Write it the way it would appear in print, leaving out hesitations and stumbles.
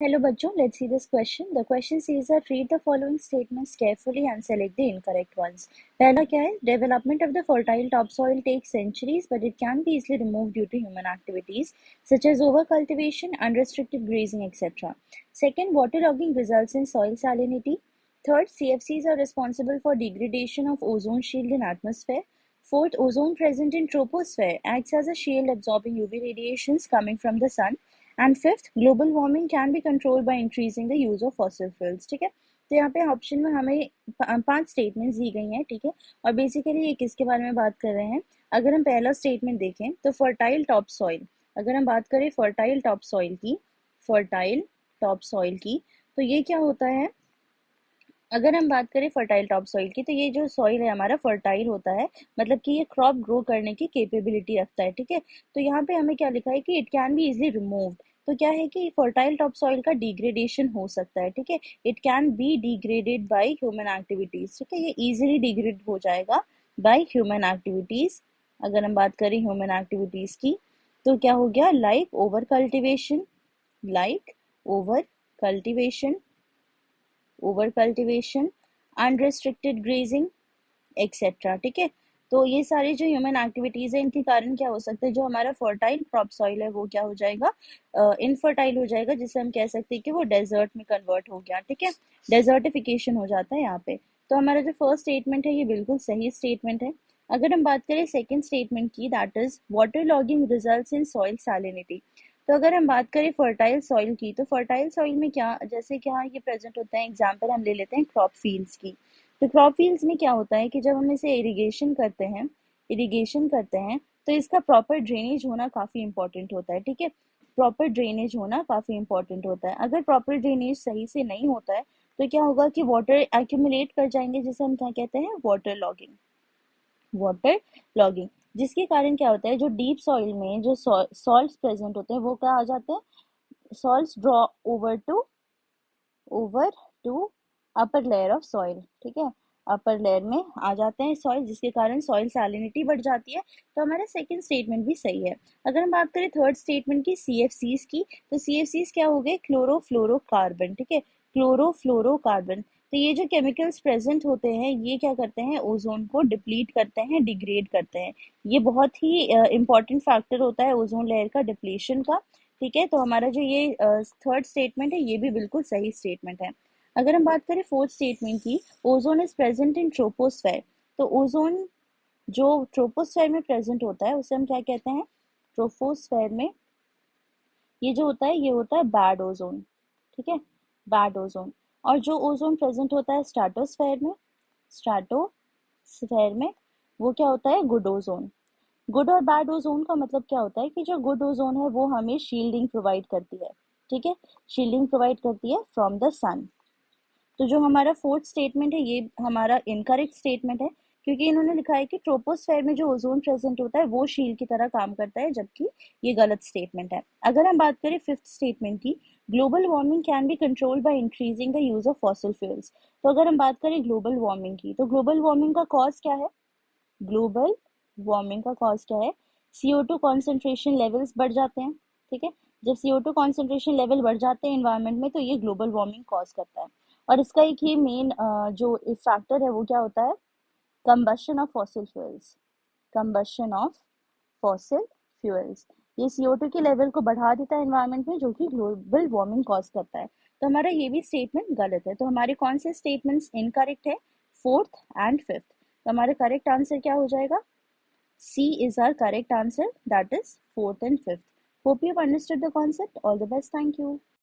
Hello बच्चों, let's see this question. The question says that read the following statements carefully and select the incorrect ones. पहला क्या है? Development of the fertile topsoil takes centuries, but it can be easily removed due to human activities such as overcultivation, unrestricted grazing, etc. Second, waterlogging results in soil salinity. Third, CFCs are responsible for degradation of ozone shield in atmosphere. Fourth, ozone present in troposphere acts as a shield absorbing UV radiations coming from the sun. And fifth, global warming can be control by increasing the use of fossil fuels. ठीक है, तो यहाँ पे option में हमें 5 statements दी गई हैं. ठीक है, और बेसिकली ये किसके बारे में बात कर रहे हैं? अगर हम पहला स्टेटमेंट देखें तो फर्टाइल टॉप सॉइल, अगर हम बात करें फर्टाइल टॉप सॉइल की, फर्टाइल टॉप सॉइल की, तो ये क्या होता है? अगर हम बात करें फर्टाइल टॉप सॉइल की, तो ये जो सॉइल है हमारा फर्टाइल होता है, मतलब कि ये क्रॉप ग्रो करने की कैपेबिलिटी रखता है. ठीक है, तो यहाँ पे हमें क्या लिखा है कि it can be easily removed. तो क्या है कि फर्टाइल टॉप सॉइल का डिग्रेडेशन हो सकता है. ठीक है, it can be degraded by human activities. ठीक है, ये इजिली डिग्रेड हो जाएगा बाय ह्यूमन एक्टिविटीज. अगर हम बात करें ह्यूमन एक्टिविटीज की, तो क्या हो गया? Like over cultivation, like over cultivation, over cultivation, unrestricted grazing, etcetera. ठीक है, तो ये सारी जो ह्यूमन एक्टिविटीज है, इनके कारण क्या हो सकता है? जो हमारा फर्टाइल क्रॉप सॉइल है वो क्या हो जाएगा? इनफर्टाइल हो जाएगा, जिसे हम कह सकते हैं कि वो डेजर्ट में कन्वर्ट हो गया. ठीक है, डेजर्टिफिकेशन हो जाता है यहाँ पे. तो हमारा जो फर्स्ट स्टेटमेंट है ये बिल्कुल सही स्टेटमेंट है. अगर हम बात करें सेकेंड स्टेटमेंट की, that is water logging results in soil salinity. तो अगर हम बात करें फर्टाइल सॉइल की, तो फर्टाइल सॉइल में क्या, जैसे कि हाँ ये प्रेजेंट होता है, एग्जाम्पल हम ले लेते हैं क्रॉप फील्ड्स की. तो क्रॉप फील्ड्स में क्या होता है कि जब हम इसे इरिगेशन करते हैं, इरिगेशन करते हैं, तो इसका प्रॉपर ड्रेनेज होना काफ़ी इंपॉर्टेंट होता है. ठीक है, प्रॉपर ड्रेनेज होना काफ़ी इंपॉर्टेंट होता है. अगर प्रॉपर ड्रेनेज सही से नहीं होता है तो क्या होगा कि वाटर एक्यूमुलेट कर जाएंगे, जिसे हम क्या कहते हैं? Water logging, water logging. जिसके कारण क्या होता है, जो डीप सॉइल में जो सॉल्ट्स प्रेजेंट होते हैं वो क्या आ जाते हैं? Salts draw over to upper layer of soil. ठीक है, अपर लेयर में आ जाते हैं सॉइल, जिसके कारण सॉइल सैलिनिटी बढ़ जाती है. तो हमारा सेकंड स्टेटमेंट भी सही है. अगर हम बात करें थर्ड स्टेटमेंट की, सीएफसीज की, तो सीएफसीज क्या हो गए? क्लोरोफ्लोरोकार्बन. ठीक है, क्लोरोफ्लोरोकार्बन. तो ये जो केमिकल्स प्रेजेंट होते हैं ये क्या करते हैं? ओजोन को डिप्लीट करते हैं, डिग्रेड करते हैं. ये बहुत ही इंपॉर्टेंट फैक्टर होता है ओजोन लेयर का डिप्लीशन का. ठीक है, तो हमारा जो ये थर्ड स्टेटमेंट है ये भी बिल्कुल सही स्टेटमेंट है. अगर हम बात करें फोर्थ स्टेटमेंट की, ozone is present in troposphere. तो ओजोन जो ट्रोपोस्फेयर में प्रेजेंट होता है उसे हम क्या कहते हैं? ट्रोपोस्फेयर में ये जो होता है ये होता है बैड ओजोन. ठीक है, बैड ओजोन. और जो ओजोन प्रेजेंट होता है स्ट्रेटोस्फेयर में, स्ट्रेटोस्फेयर में, वो क्या होता है? Good ozone. गुड और बैड ओजोन का मतलब क्या होता है कि जो गुड ओजोन है वो हमें शील्डिंग प्रोवाइड करती है. ठीक है, शील्डिंग प्रोवाइड करती है फ्रॉम द सन. तो जो हमारा फोर्थ स्टेटमेंट है ये हमारा इनकरेक्ट स्टेटमेंट है, क्योंकि इन्होंने लिखा है कि ट्रोपोस्फेयर में जो ओजोन प्रेजेंट होता है वो शील्ड की तरह काम करता है, जबकि ये गलत स्टेटमेंट है. अगर हम बात करें फिफ्थ स्टेटमेंट की, global warming can be controlled by increasing the use of fossil fuels. तो अगर हम बात करें ग्लोबल वार्मिंग की, तो ग्लोबल वार्मिंग का कॉज क्या है? ग्लोबल वार्मिंग का कॉज क्या है? CO2 कॉन्सेंट्रेशन लेवल्स बढ़ जाते हैं. ठीक है, जब CO2 कॉन्सेंट्रेशन लेवल बढ़ जाते हैं एनवायरनमेंट में तो ये ग्लोबल वार्मिंग कॉज करता है. और इसका एक ही मेन जो फैक्टर है वो क्या होता है? Combustion of fossil fuels, combustion of fossil fuels. ये CO2 के लेवल को बढ़ा देता है एनवायरनमेंट में, जो कि ग्लोबल वार्मिंग कॉज करता है. तो हमारा ये भी स्टेटमेंट गलत है. तो हमारे कौन से स्टेटमेंट्स इनकरेक्ट है? Fourth and fifth. तो हमारे करेक्ट आंसर क्या हो जाएगा? C is our correct answer, that is fourth and fifth. Hope you've understood the concept. All the best. Thank you.